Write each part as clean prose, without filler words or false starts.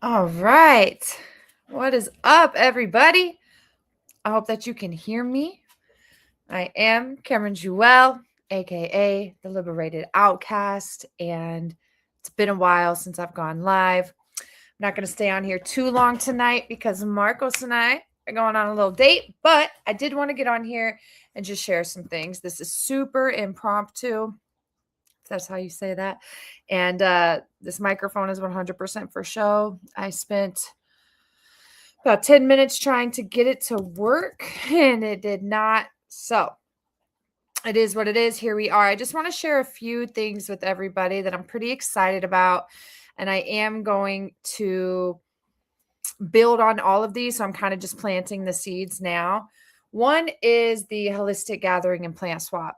All right. What is up, everybody? I hope that you can hear me. I am Cameron Jewell, aka the Liberated Outcast, and it's been a while since I've gone live. I'm not going to stay on here too long tonight because Marcos and I are going on a little date, but I did want to get on here and just share some things. This is super impromptu, if that's how you say that. And this microphone is 100% for show. I spent about 10 minutes trying to get it to work and it did not. So it is what it is. Here we are. I just want to share a few things with everybody that I'm pretty excited about. And I am going to build on all of these. So I'm kind of just planting the seeds now. One is the holistic gathering and plant swap.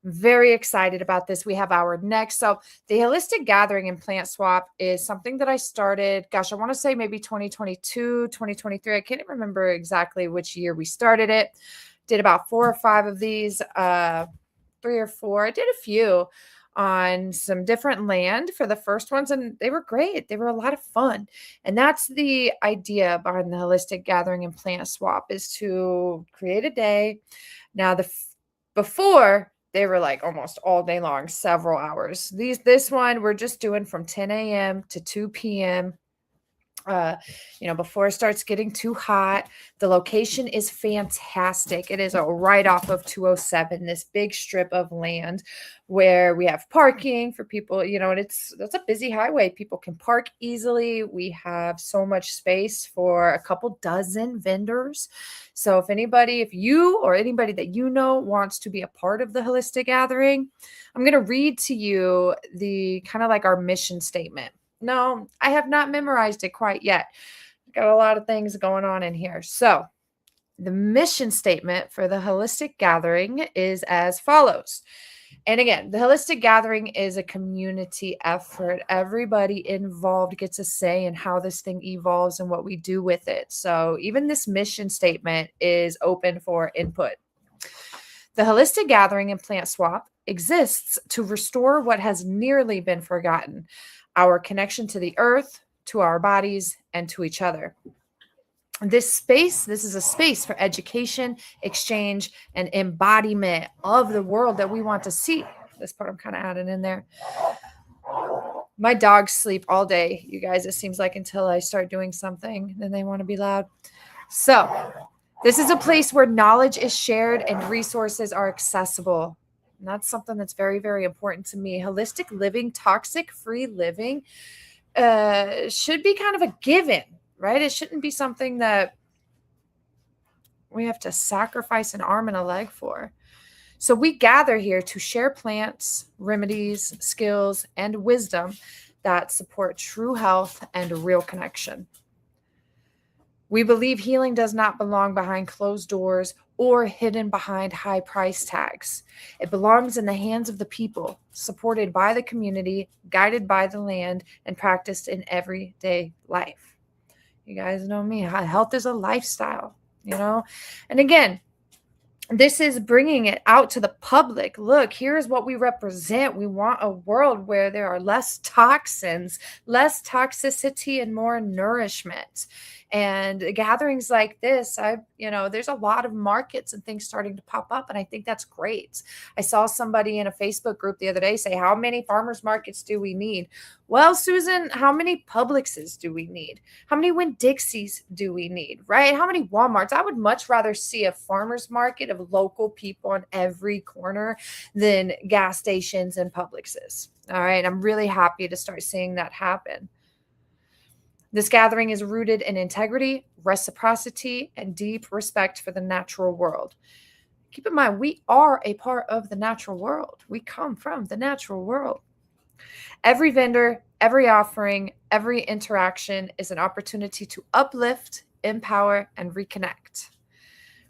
Very excited about this. We have our next. So the holistic gathering and plant swap is something that I started, gosh, I want to say maybe 2022, 2023. I can't remember exactly which year we started it. Did about 4 or 5 of these, 3 or 4. I did a few on some different land for the first ones, and they were great. They were a lot of fun. And that's the idea behind the holistic gathering and plant swap, is to create a day. Now, before they were like almost all day long, several hours. This one we're just doing from 10 a.m. to 2 p.m. Before it starts getting too hot. The location is fantastic. It is right off of 207, this big strip of land where we have parking for people, and that's a busy highway. People can park easily. We have so much space for a couple dozen vendors. So if you or anybody that you know wants to be a part of the holistic gathering, I'm going to read to you the kind of like our mission statement. No, I have not memorized it quite yet. Got a lot of things going on in here. So the mission statement for the holistic gathering is as follows. And again, the holistic gathering is a community effort. Everybody involved gets a say in how this thing evolves and what we do with it. So even this mission statement is open for input. The holistic gathering and plant swap exists to restore what has nearly been forgotten: our connection to the earth, to our bodies, and to each other. This is a space for education, exchange, and embodiment of the world that we want to see. This part I'm kind of adding in there. My dogs sleep all day, you guys. It seems like until I start doing something, then they want to be loud. So this is a place where knowledge is shared and resources are accessible. And that's something that's very, very important to me. Holistic living, toxic-free living should be kind of a given, right? It shouldn't be something that we have to sacrifice an arm and a leg for. So we gather here to share plants, remedies, skills, and wisdom that support true health and real connection. We believe healing does not belong behind closed doors or hidden behind high price tags. It belongs in the hands of the people, supported by the community, guided by the land, and practiced in everyday life. You guys know me. Health is a lifestyle, And again, this is bringing it out to the public. Look, here's what we represent. We want a world where there are less toxins, less toxicity, and more nourishment. And gatherings like this, there's a lot of markets and things starting to pop up, and I think that's great. I saw somebody in a Facebook group the other day say, how many farmers markets do we need? Well, Susan, how many Publixes do we need? How many Winn-Dixies do we need, right? How many Walmarts? I would much rather see a farmer's market of local people on every corner than gas stations and Publixes. All right. I'm really happy to start seeing that happen. This gathering is rooted in integrity, reciprocity, and deep respect for the natural world. Keep in mind, we are a part of the natural world. We come from the natural world. Every vendor, every offering, every interaction is an opportunity to uplift, empower, and reconnect.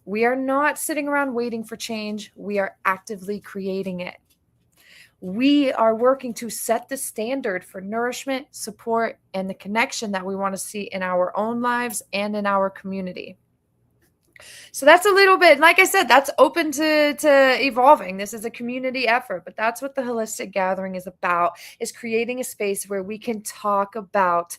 We are not sitting around waiting for change. We are actively creating it. We are working to set the standard for nourishment, support, and the connection that we want to see in our own lives and in our community. So that's a little bit, like I said, that's open to evolving. This is a community effort, but that's what the holistic gathering is about, is creating a space where we can talk about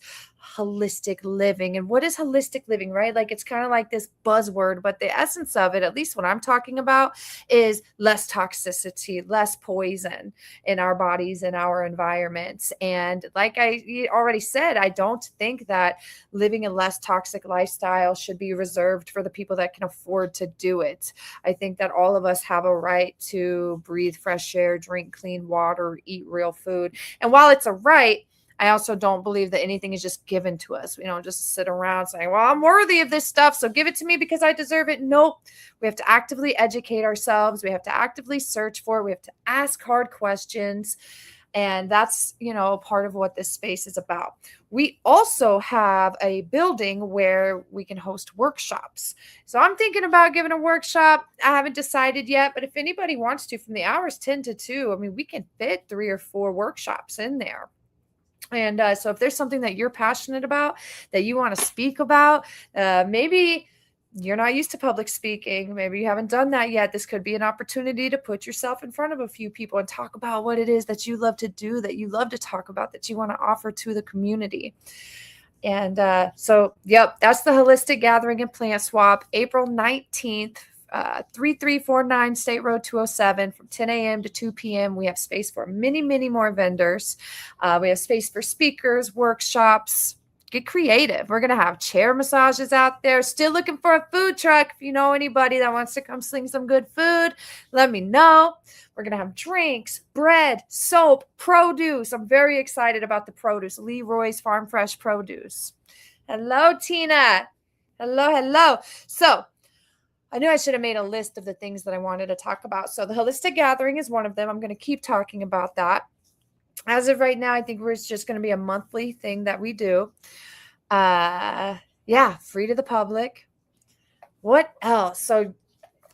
holistic living. And what is holistic living, right? Like it's kind of like this buzzword, but the essence of it, at least what I'm talking about, is less toxicity, less poison in our bodies and our environments. And like I already said, I don't think that living a less toxic lifestyle should be reserved for the people that can afford to do it. I think that all of us have a right to breathe fresh air, drink clean water, eat real food. And while it's a right, I also don't believe that anything is just given to us. We don't just sit around saying, well, I'm worthy of this stuff, so give it to me because I deserve it. Nope. We have to actively educate ourselves. We have to actively search for it. We have to ask hard questions. And that's, part of what this space is about. We also have a building where we can host workshops. So I'm thinking about giving a workshop. I haven't decided yet, but if anybody wants to, from the hours 10 to 2, I mean, we can fit 3 or 4 workshops in there. And so if there's something that you're passionate about, that you want to speak about, maybe you're not used to public speaking, maybe you haven't done that yet, this could be an opportunity to put yourself in front of a few people and talk about what it is that you love to do, that you love to talk about, that you want to offer to the community. And yep, that's the Holistic Gathering and Plant Swap, April 19th. 3349 State Road 207 from 10 a.m. to 2 p.m. We have space for many, many more vendors. We have space for speakers, workshops. Get creative. We're going to have chair massages out there. Still looking for a food truck. If you know anybody that wants to come sling some good food, let me know. We're going to have drinks, bread, soap, produce. I'm very excited about the produce. Leroy's Farm Fresh Produce. Hello, Tina. Hello. So, I knew I should have made a list of the things that I wanted to talk about. So the Holistic Gathering is one of them. I'm going to keep talking about that. As of right now, I think it's just going to be a monthly thing that we do. Free to the public. What else? So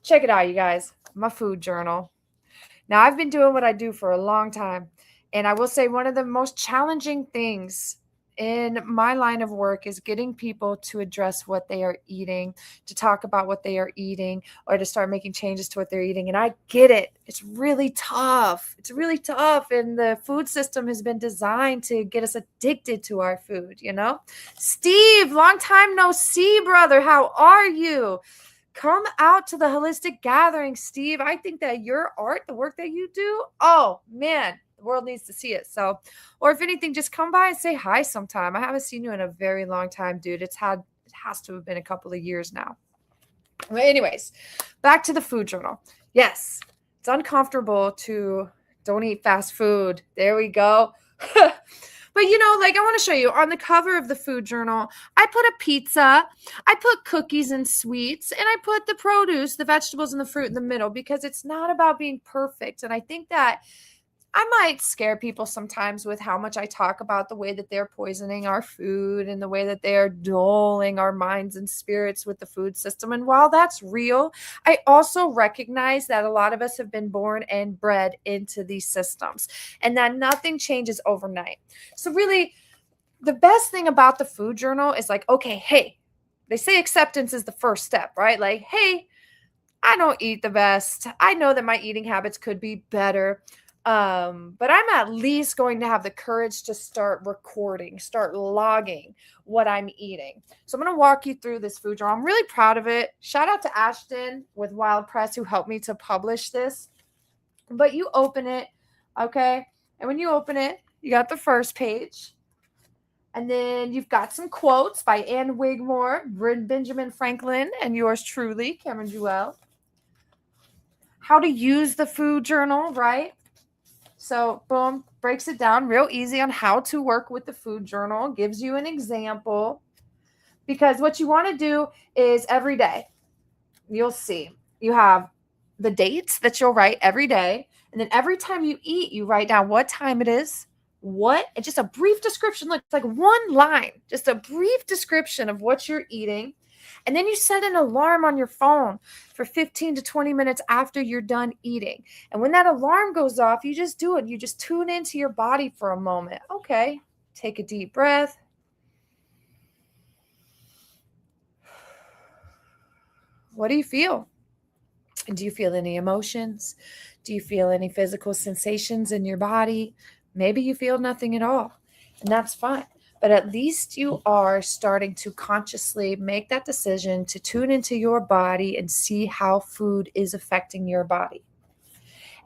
check it out, you guys. My food journal. Now, I've been doing what I do for a long time. And I will say one of the most challenging things in my line of work is getting people to address what they are eating, to talk about what they are eating, or to start making changes to what they're eating. And I get it. It's really tough. And the food system has been designed to get us addicted to our food, Steve, long time no see, brother. How are you? Come out to the Holistic Gathering, Steve. I think that your art, the work that you do, oh, man, the world needs to see it. So, or if anything, just come by and say hi sometime. I haven't seen you in a very long time, dude. It has to have been a couple of years now. Well, anyways, back to the food journal. Yes, it's uncomfortable to don't eat fast food. There we go. But, I want to show you on the cover of the food journal, I put a pizza, I put cookies and sweets, and I put the produce, the vegetables and the fruit in the middle because it's not about being perfect. And I think that I might scare people sometimes with how much I talk about the way that they're poisoning our food and the way that they are dulling our minds and spirits with the food system. And while that's real, I also recognize that a lot of us have been born and bred into these systems and that nothing changes overnight. So really, the best thing about the food journal is like, okay, hey, they say acceptance is the first step, right? Like, hey, I don't eat the best. I know that my eating habits could be better. But I'm at least going to have the courage to start recording, start logging what I'm eating. So I'm going to walk you through this food journal. I'm really proud of it. Shout out to Ashton with Wild Press who helped me to publish this. But you open it, okay? And when you open it, you got the first page. And then you've got some quotes by Anne Wigmore, Benjamin Franklin, and yours truly, Cameron Jewell. How to use the food journal, right? So, boom, breaks it down real easy on how to work with the food journal, gives you an example. Because what you want to do is every day, you'll see, you have the dates that you'll write every day. And then every time you eat, you write down what time it is, and just a brief description. Look, it's like one line, just a brief description of what you're eating. And then you set an alarm on your phone for 15 to 20 minutes after you're done eating. And when that alarm goes off, you just do it. You just tune into your body for a moment. Okay, take a deep breath. What do you feel? Do you feel any emotions? Do you feel any physical sensations in your body? Maybe you feel nothing at all, and that's fine. but at least you are starting to consciously make that decision to tune into your body and see how food is affecting your body.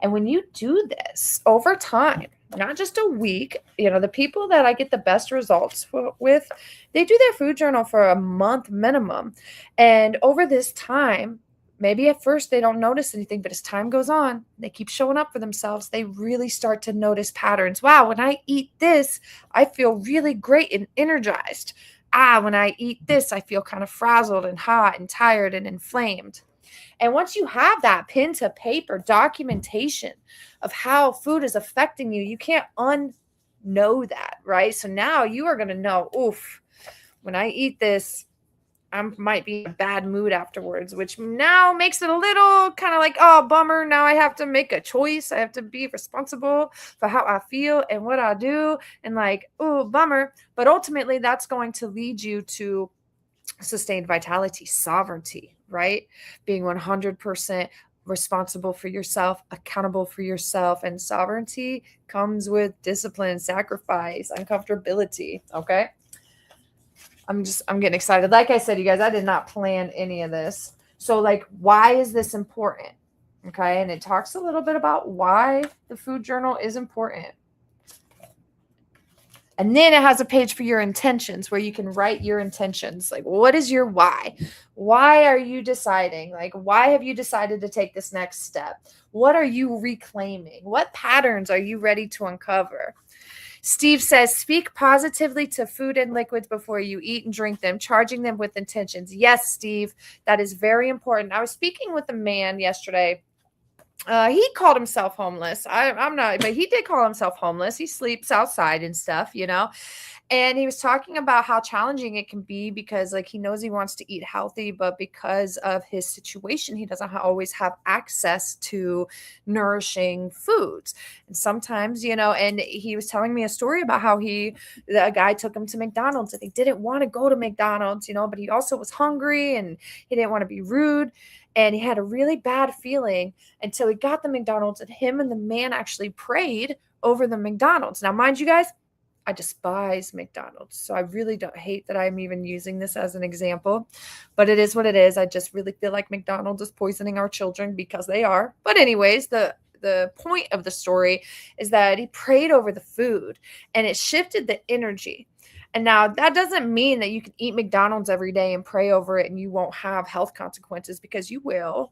And when you do this over time, not just a week, the people that I get the best results with, they do their food journal for a month minimum. And over this time, maybe at first they don't notice anything, but as time goes on, they keep showing up for themselves. They really start to notice patterns. Wow, when I eat this, I feel really great and energized. When I eat this, I feel kind of frazzled and hot and tired and inflamed. And once you have that pen to paper documentation of how food is affecting you, you can't unknow that, right? So now you are going to know, oof, when I eat this, I might be in a bad mood afterwards, which now makes it a little kind of like, oh, bummer. Now I have to make a choice. I have to be responsible for how I feel and what I do. And like, oh, bummer. But ultimately, that's going to lead you to sustained vitality, sovereignty, right? Being 100% responsible for yourself, accountable for yourself. And sovereignty comes with discipline, sacrifice, uncomfortability. Okay. I'm getting excited. Like I said, you guys, I did not plan any of this. So like, why is this important? Okay. And it talks a little bit about why the food journal is important. And then it has a page for your intentions where you can write your intentions. Like, what is your why? Why are you deciding? Like, why have you decided to take this next step? What are you reclaiming? What patterns are you ready to uncover? Steve says, speak positively to food and liquids before you eat and drink them, charging them with intentions. Yes, Steve, that is very important. I was speaking with a man yesterday. He called himself homeless. I'm not, but he did call himself homeless. He sleeps outside and stuff, and he was talking about how challenging it can be because like he knows he wants to eat healthy, but because of his situation, he doesn't always have access to nourishing foods. And sometimes, and he was telling me a story about how a guy took him to McDonald's and he didn't want to go to McDonald's, but he also was hungry and he didn't want to be rude. And he had a really bad feeling until he got the McDonald's, and him and the man actually prayed over the McDonald's. Now, mind you guys, I despise McDonald's. So I really don't hate that I'm even using this as an example, but it is what it is. I just really feel like McDonald's is poisoning our children because they are. But anyways, the point of the story is that he prayed over the food and it shifted the energy. And now that doesn't mean that you can eat McDonald's every day and pray over it and you won't have health consequences, because you will.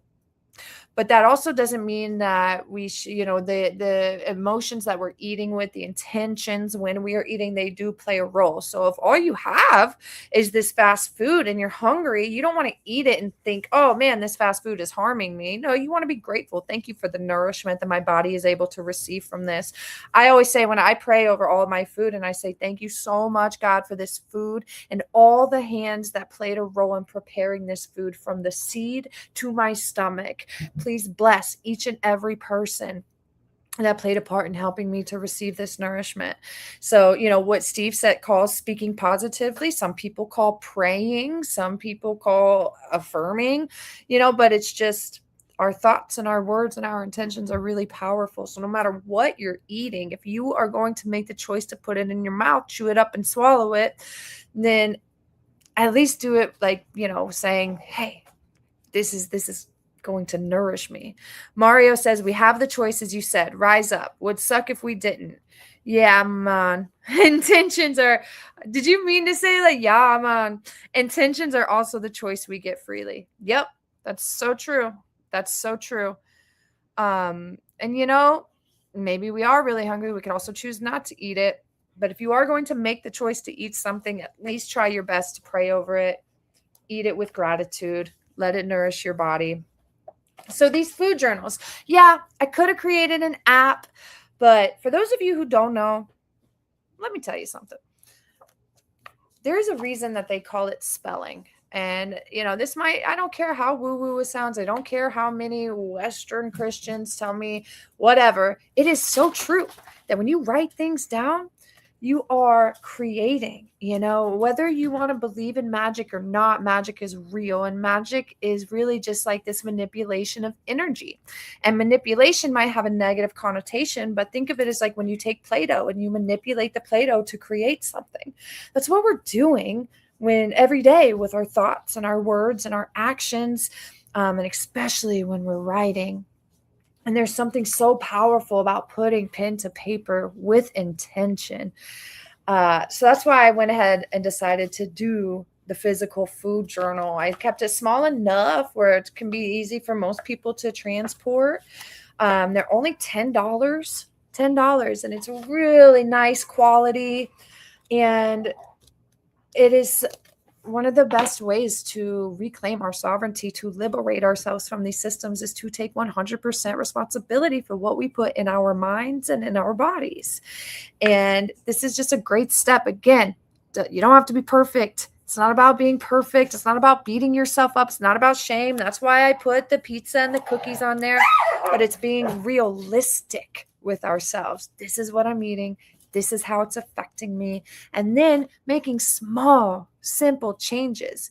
But that also doesn't mean that we should, the emotions that we're eating with, the intentions when we are eating, they do play a role. So if all you have is this fast food and you're hungry, you don't want to eat it and think, oh man, this fast food is harming me. No, you want to be grateful. Thank you for the nourishment that my body is able to receive from this. I always say when I pray over all of my food and I say, thank you so much, God, for this food and all the hands that played a role in preparing this food from the seed to my stomach. Please bless each and every person that played a part in helping me to receive this nourishment. So, what Steve said calls speaking positively. Some people call praying, some people call affirming, but it's just our thoughts and our words and our intentions are really powerful. So no matter what you're eating, if you are going to make the choice to put it in your mouth, chew it up and swallow it, then at least do it like, saying, hey, this is going to nourish me. Mario says, we have the choice, as you said, rise up. Would suck if we didn't. Yeah, man. Intentions are, did you mean to say like, yeah, man. Intentions are also the choice we get freely. Yep. That's so true. That's so true. And maybe we are really hungry. We can also choose not to eat it. But if you are going to make the choice to eat something, at least try your best to pray over it. Eat it with gratitude. Let it nourish your body. So these food journals, yeah, I could have created an app, but for those of you who don't know, let me tell you something. There's a reason that they call it spelling. And, I don't care how woo-woo it sounds. I don't care how many Western Christians tell me whatever. It is so true that when you write things down, you are creating. Whether you want to believe in magic or not, magic is real, and magic is really just like this manipulation of energy. And manipulation might have a negative connotation, but think of it as like when you take Play-Doh and you manipulate the Play-Doh to create something. That's what we're doing when every day with our thoughts and our words and our actions, and especially when we're writing. And there's something so powerful about putting pen to paper with intention. So that's why I went ahead and decided to do the physical food journal. I kept it small enough where it can be easy for most people to transport. They're only $10, and it's really nice quality. And it is one of the best ways to reclaim our sovereignty, to liberate ourselves from these systems, is to take 100% responsibility for what we put in our minds and in our bodies. And this is just a great step. Again, you don't have to be perfect. It's not about being perfect. It's not about beating yourself up. It's not about shame. That's why I put the pizza and the cookies on there. But it's being realistic with ourselves. This is what I'm eating. This is how it's affecting me. And then making small, simple changes.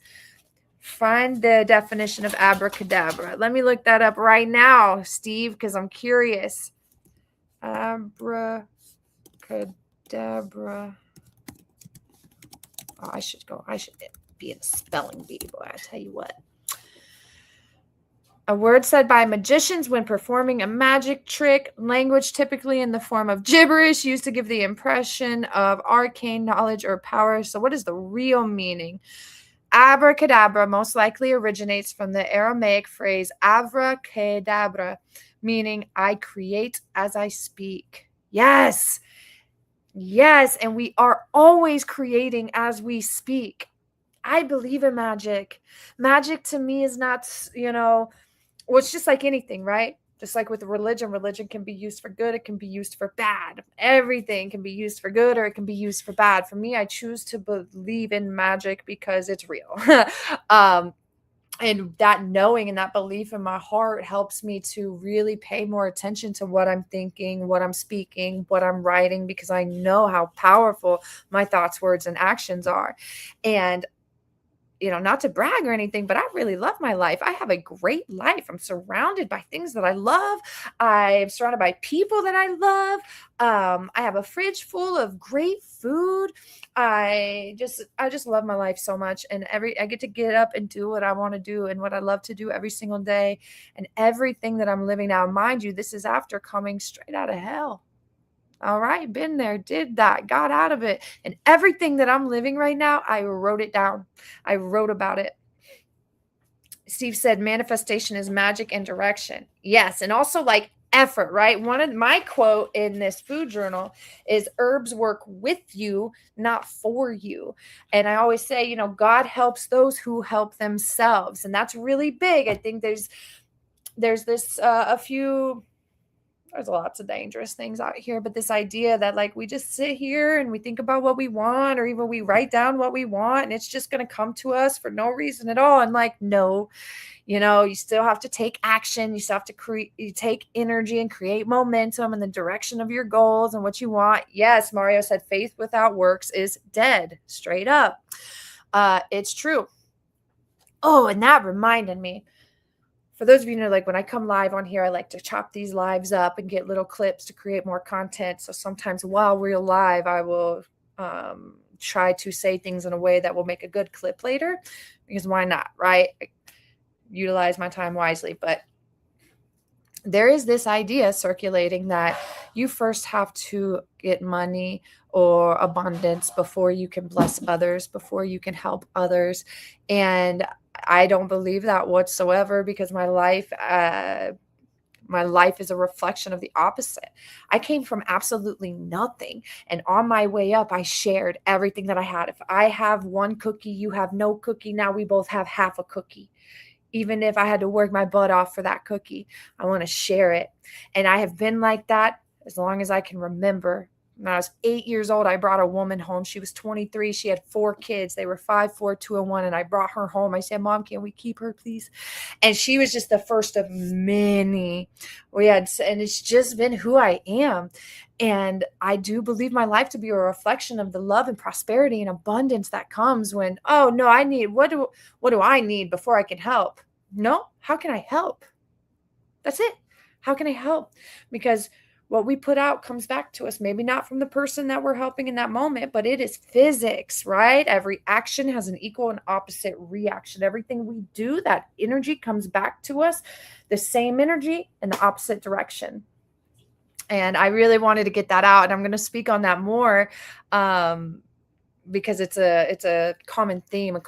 Find the definition of abracadabra. Let me look that up right now, Steve, because I'm curious. Abracadabra. Oh, I should be in a spelling bee, boy, I tell you what. A word said by magicians when performing a magic trick, language typically in the form of gibberish used to give the impression of arcane knowledge or power. So what is the real meaning? Abracadabra most likely originates from the Aramaic phrase avracadabra, meaning I create as I speak. Yes, and we are always creating as we speak. I believe in magic. Magic to me is not, well, it's just like anything, right? Just like with religion can be used for good. It can be used for bad. Everything can be used for good or it can be used for bad. For me, I choose to believe in magic because it's real. And that knowing and that belief in my heart helps me to really pay more attention to what I'm thinking, what I'm speaking, what I'm writing, because I know how powerful my thoughts, words, and actions are. And not to brag or anything, but I really love my life. I have a great life. I'm surrounded by things that I love. I'm surrounded by people that I love. I have a fridge full of great food. I just love my life so much. And I get to get up and do what I want to do and what I love to do every single day. And everything that I'm living now, mind you, this is after coming straight out of hell. All right, been there, did that, got out of it. And everything that I'm living right now, I wrote it down. I wrote about it. Steve said manifestation is magic and direction. Yes, and also like effort, right? One of my quote in this food journal is herbs work with you, not for you. And I always say, God helps those who help themselves. And that's really big. I think there's this there's lots of dangerous things out here, but this idea that like we just sit here and we think about what we want, or even we write down what we want and it's just going to come to us for no reason at all. And like, no, you still have to take action. You still have to take energy and create momentum in the direction of your goals and what you want. Yes, Mario said faith without works is dead, straight up. It's true. Oh, and that reminded me. For those of you who know, like when I come live on here, I like to chop these lives up and get little clips to create more content. So sometimes while we're live, I will try to say things in a way that will make a good clip later, because why not, right? Utilize my time wisely. But there is this idea circulating that you first have to get money or abundance before you can bless others, before you can help others. And I don't believe that whatsoever, because my life is a reflection of the opposite. I came from absolutely nothing. And on my way up, I shared everything that I had. If I have one cookie, you have no cookie. Now we both have half a cookie. Even if I had to work my butt off for that cookie, I want to share it. And I have been like that as long as I can remember. When I was 8 years old, I brought a woman home. She was 23. She had 4 kids. They were 5, 4, 2, and 1. And I brought her home. I said, Mom, can we keep her, please? And she was just the first of many we had. And it's just been who I am. And I do believe my life to be a reflection of the love and prosperity and abundance that comes when, oh, no, I need, what do I need before I can help? No, how can I help? That's it. How can I help? Because what we put out comes back to us, maybe not from the person that we're helping in that moment, but it is physics, right? Every action has an equal and opposite reaction. Everything we do, that energy comes back to us, the same energy in the opposite direction. And I really wanted to get that out. And I'm going to speak on that more because it's a common theme, a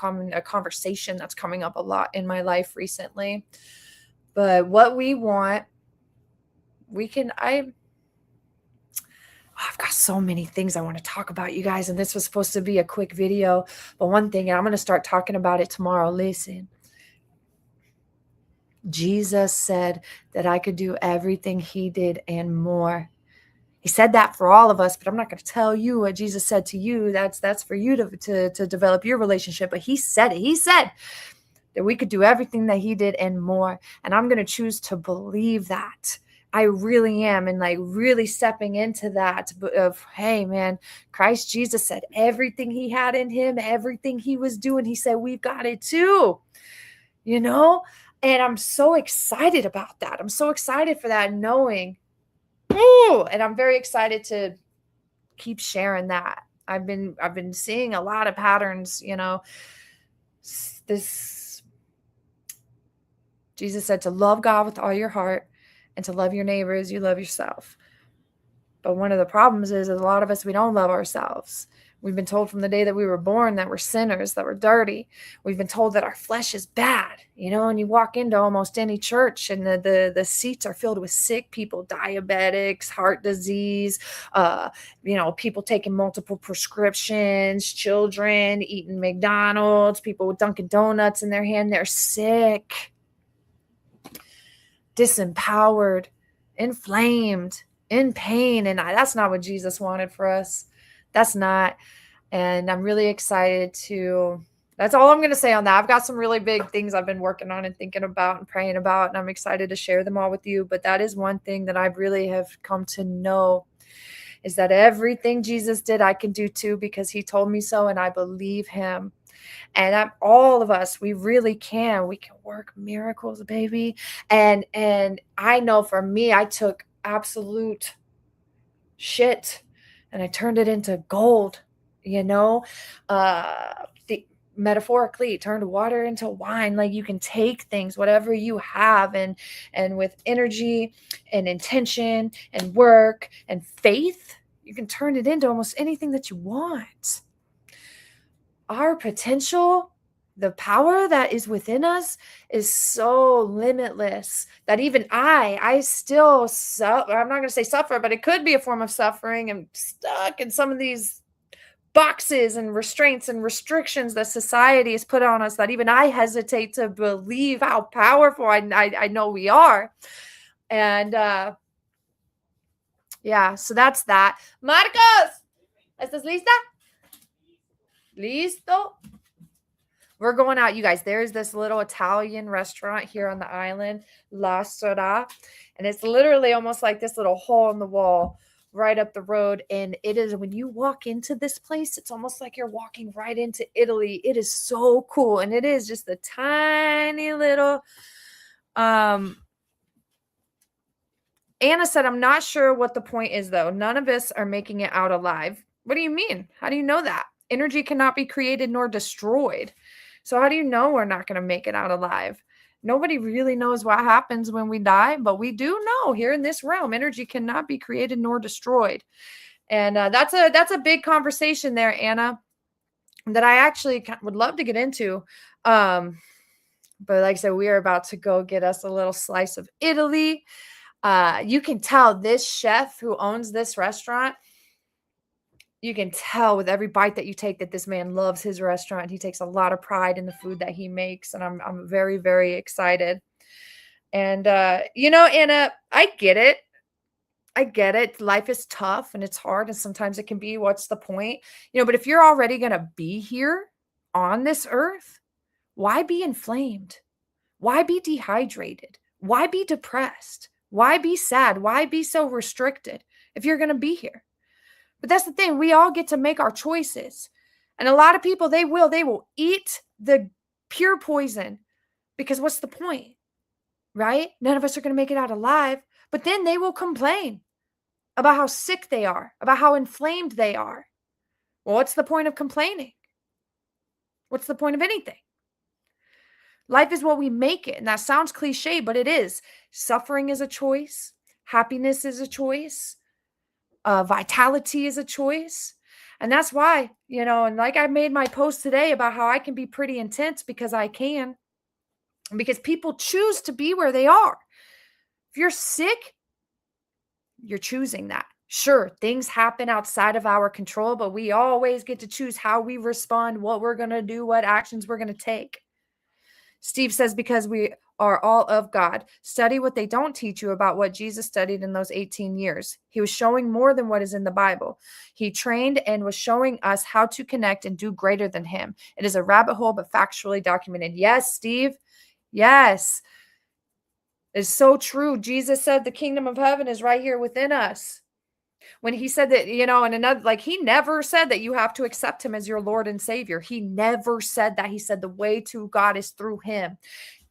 conversation that's coming up a lot in my life recently. But what we want, I've got so many things I want to talk about, you guys, and this was supposed to be a quick video. But one thing, and I'm going to start talking about it tomorrow. Listen, Jesus said that I could do everything he did and more. He said that for all of us, but I'm not going to tell you what Jesus said to you. That's for you to develop your relationship. But he said it. He said that we could do everything that he did and more. And I'm going to choose to believe that. I really am. And like really stepping into that of, hey, man, Christ Jesus said everything he had in him, everything he was doing, he said, we've got it too, you know? And I'm so excited about that. I'm so excited for that, knowing, and I'm very excited to keep sharing that. I've been seeing a lot of patterns, this Jesus said to love God with all your heart and to love your neighbor as you love yourself. But one of the problems is a lot of us, we don't love ourselves. We've been told from the day that we were born that we're sinners, that we're dirty. We've been told that our flesh is bad, and you walk into almost any church and the seats are filled with sick people, diabetics, heart disease, people taking multiple prescriptions, children eating McDonald's, people with Dunkin' Donuts in their hand. They're sick, disempowered, inflamed, in pain. And that's not what Jesus wanted for us. That's not. And I'm really excited that's all I'm going to say on that. I've got some really big things I've been working on and thinking about and praying about, and I'm excited to share them all with you. But that is one thing that I really have come to know, is that everything Jesus did, I can do too, because he told me so, and I believe him. And all of us, we really can. We can work miracles, baby. And I know for me, I took absolute shit and I turned it into gold, metaphorically turned water into wine. Like, you can take things, whatever you have, and with energy and intention and work and faith, you can turn it into almost anything that you want. Our potential, the power that is within us, is so limitless that even I still I'm not going to say suffer, but it could be a form of suffering. I'm stuck in some of these boxes and restraints and restrictions that society has put on us, that even I hesitate to believe how powerful I know we are. And so that's that. Marcos, ¿estás lista? Listo? We're going out, you guys. There's this little Italian restaurant here on the island, La Sora, and it's literally almost like this little hole in the wall right up the road. And it is, when you walk into this place, it's almost like you're walking right into Italy. It is so cool. And it is just a tiny little, Anna said, I'm not sure what the point is, though. None of us are making it out alive. What do you mean? How do you know that? Energy cannot be created nor destroyed. So how do you know we're not going to make it out alive? Nobody really knows what happens when we die, but we do know here in this realm, energy cannot be created nor destroyed. And that's a big conversation there, Anna, that I actually would love to get into. But like I said, we are about to go get us a little slice of Italy. You can tell this chef who owns this restaurant, you can tell with every bite that you take that this man loves his restaurant. He takes a lot of pride in the food that he makes, and I'm very, very excited. And Anna, I get it. I get it. Life is tough and it's hard. And sometimes it can be, what's the point? But if you're already going to be here on this earth, why be inflamed? Why be dehydrated? Why be depressed? Why be sad? Why be so restricted if you're going to be here? But that's the thing. We all get to make our choices. And a lot of people, they will eat the pure poison because what's the point? Right? None of us are going to make it out alive. But then they will complain about how sick they are, about how inflamed they are. Well, what's the point of complaining? What's the point of anything? Life is what we make it. And that sounds cliche, but it is. Suffering is a choice. Happiness is a choice. Vitality is a choice. And that's why, and like I made my post today about how I can be pretty intense because I can. Because people choose to be where they are. If you're sick, you're choosing that. Sure, things happen outside of our control, but we always get to choose how we respond, what we're going to do, what actions we're going to take. Steve says, because we are all of God. Study what they don't teach you about what Jesus studied in those 18 years. He was showing more than what is in the Bible. He trained and was showing us how to connect and do greater than him. It is a rabbit hole, but factually documented. Yes, Steve. Yes. It's so true. Jesus said the kingdom of heaven is right here within us. When he said that, and another, like, he never said that you have to accept him as your Lord and Savior. He never said that. He said the way to God is through him,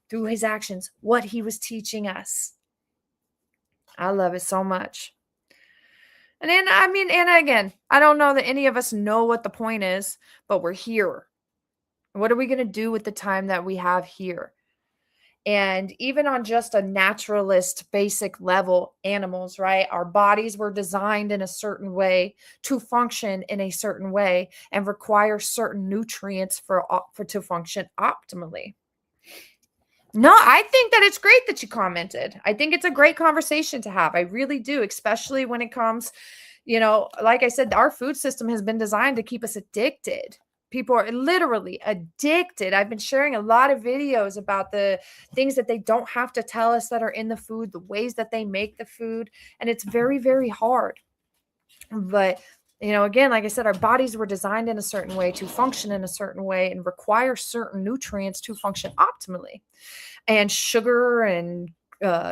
through his actions, what he was teaching us. I love it so much. And then, and again, I don't know that any of us know what the point is, but we're here. What are we going to do with the time that we have here? And even on just a naturalist basic level, animals, right? Our bodies were designed in a certain way to function in a certain way and require certain nutrients for to function optimally. No, I think that it's great that you commented. I think it's a great conversation to have. I really do, especially when it comes, like I said, our food system has been designed to keep us addicted. People are literally addicted. I've been sharing a lot of videos about the things that they don't have to tell us that are in the food, the ways that they make the food. And it's very, very hard. But, again, like I said, our bodies were designed in a certain way to function in a certain way and require certain nutrients to function optimally. And sugar and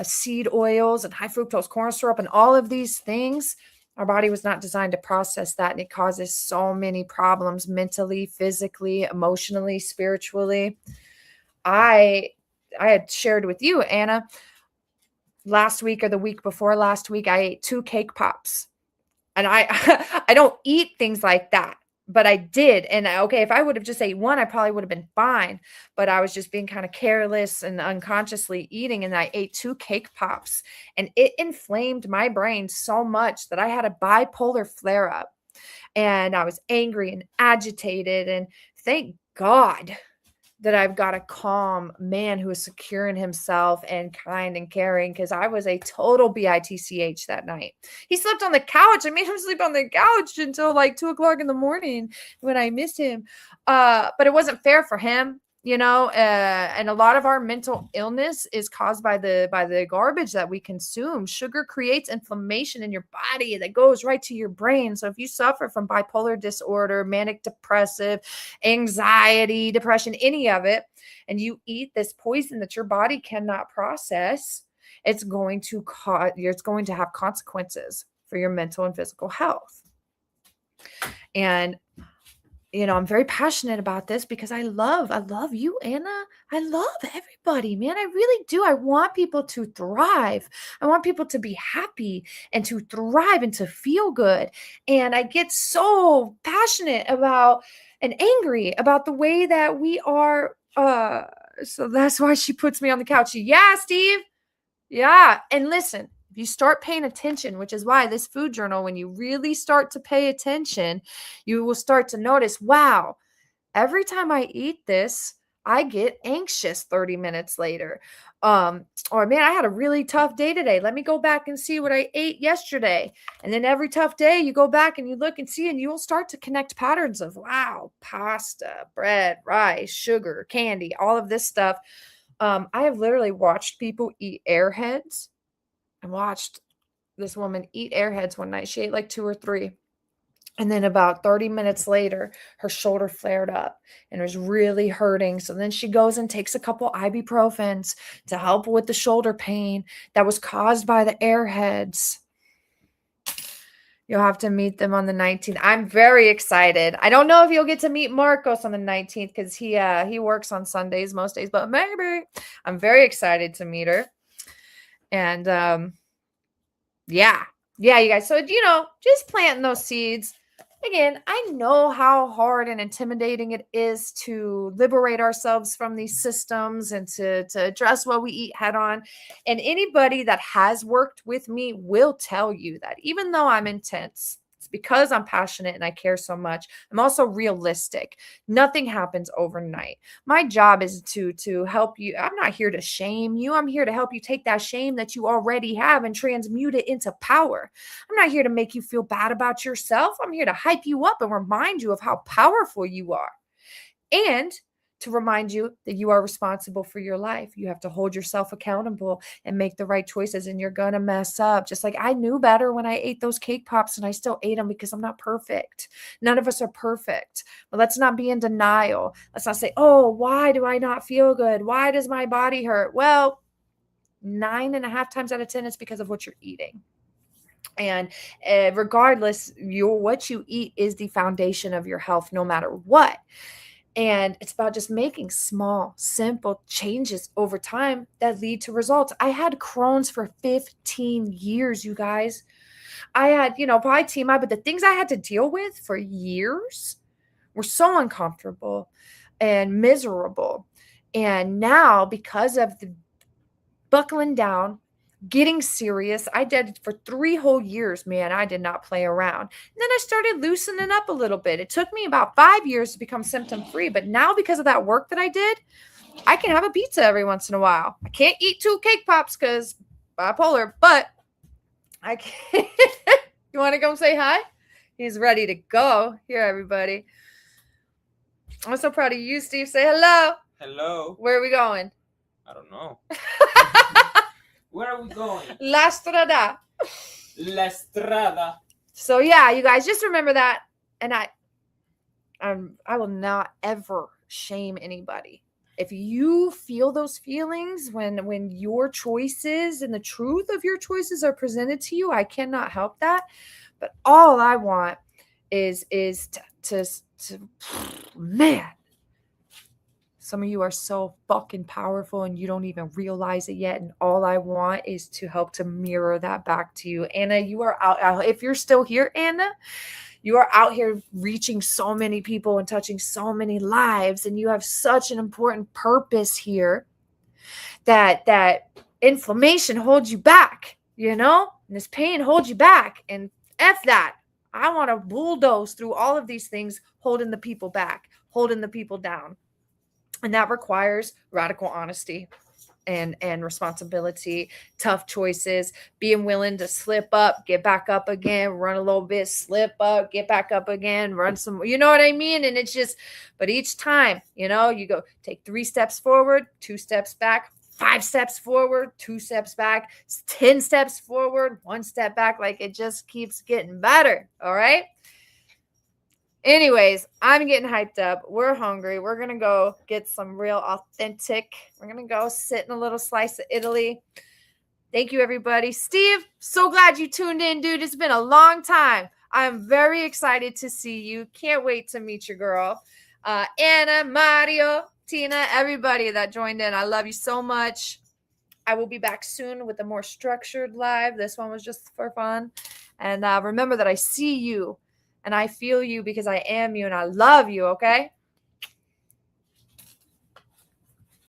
seed oils and high fructose corn syrup and all of these things, our body was not designed to process that, and it causes so many problems mentally, physically, emotionally, spiritually. I had shared with you, Anna, last week or the week before last week, I ate 2 cake pops. And I I don't eat things like that, but I did. And okay, if I would have just ate 1, I probably would have been fine. But I was just being kind of careless and unconsciously eating. And I ate 2 cake pops, and it inflamed my brain so much that I had a bipolar flare up, and I was angry and agitated. And thank God that I've got a calm man who is secure in himself and kind and caring, because I was a total bitch that night. He slept on the couch. I made him sleep on the couch until like 2:00 in the morning when I missed him. But it wasn't fair for him, and a lot of our mental illness is caused by the garbage that we consume. Sugar creates inflammation in your body that goes right to your brain. So if you suffer from bipolar disorder, manic depressive, anxiety, depression, any of it, and you eat this poison that your body cannot process, it's going to have consequences for your mental and physical health. And I'm very passionate about this because I love you, Anna. I love everybody, man. I really do. I want people to thrive. I want people to be happy and to thrive and to feel good. And I get so passionate about and angry about the way that we are. So that's why she puts me on the couch. Yeah, Steve. Yeah. And listen, if you start paying attention, which is why this food journal, when you really start to pay attention, you will start to notice, wow, every time I eat this, I get anxious 30 minutes later. Or man, I had a really tough day today. Let me go back and see what I ate yesterday. And then every tough day, you go back and you look and see, and you will start to connect patterns of, wow, pasta, bread, rice, sugar, candy, all of this stuff. I have literally watched people eat Airheads. I watched this woman eat Airheads one night. She ate like 2 or 3. And then about 30 minutes later, her shoulder flared up and it was really hurting. So then she goes and takes a couple ibuprofens to help with the shoulder pain that was caused by the Airheads. You'll have to meet them on the 19th. I'm very excited. I don't know if you'll get to meet Marcos on the 19th because he works on Sundays most days, but maybe. I'm very excited to meet her. And yeah, you guys. So, just planting those seeds. Again, I know how hard and intimidating it is to liberate ourselves from these systems and to address what we eat head on. And anybody that has worked with me will tell you that even though I'm intense, it's because I'm passionate and I care so much. I'm also realistic. Nothing happens overnight. My job is to help you. I'm not here to shame you. I'm here to help you take that shame that you already have and transmute it into power. I'm not here to make you feel bad about yourself. I'm here to hype you up and remind you of how powerful you are. And to remind you that you are responsible for your life. You have to hold yourself accountable and make the right choices, and you're going to mess up. Just like I knew better when I ate those cake pops and I still ate them because I'm not perfect. None of us are perfect. But let's not be in denial. Let's not say, oh, why do I not feel good? Why does my body hurt? Well, 9.5 times out of 10, it's because of what you're eating. And regardless, what you eat is the foundation of your health, no matter what. And it's about just making small, simple changes over time that lead to results. I had Crohn's for 15 years, you guys. I had, probably TMI, but the things I had to deal with for years were so uncomfortable and miserable. And now, because of the buckling down, getting serious, I did it for 3 whole years, man. I did not play around. And then I started loosening up a little bit. It took me about 5 years to become symptom free, but now because of that work that I did, I can have a pizza every once in a while. I can't eat 2 cake pops because bipolar, but I can. You want to come say hi? He's ready to go. Here, everybody. I'm so proud of you, Steve. Say hello. Hello. Where are we going? I don't know. Where are we going? La Strada. La Strada. So yeah, you guys just remember that. And I will not ever shame anybody. If you feel those feelings when your choices and the truth of your choices are presented to you, I cannot help that. But all I want is to man. Some of you are so fucking powerful and you don't even realize it yet. And all I want is to help to mirror that back to you. Anna, you are out. If you're still here, Anna, you are out here reaching so many people and touching so many lives. And you have such an important purpose here that inflammation holds you back, and this pain holds you back. And F that. I want to bulldoze through all of these things, holding the people back, holding the people down. And that requires radical honesty and responsibility, tough choices, being willing to slip up, get back up again, run a little bit, slip up, get back up again, run some, you know what I mean? And it's just, but each time, you go take 3 steps forward, 2 steps back, 5 steps forward, 2 steps back, 10 steps forward, 1 step back. Like it just keeps getting better. All right. Anyways, I'm getting hyped up. We're hungry. We're going to go get some real authentic. We're going to go sit in a little slice of Italy. Thank you, everybody. Steve, so glad you tuned in, dude. It's been a long time. I'm very excited to see you. Can't wait to meet your girl. Anna, Mario, Tina, everybody that joined in. I love you so much. I will be back soon with a more structured live. This one was just for fun. And remember that I see you. And I feel you because I am you and I love you, okay?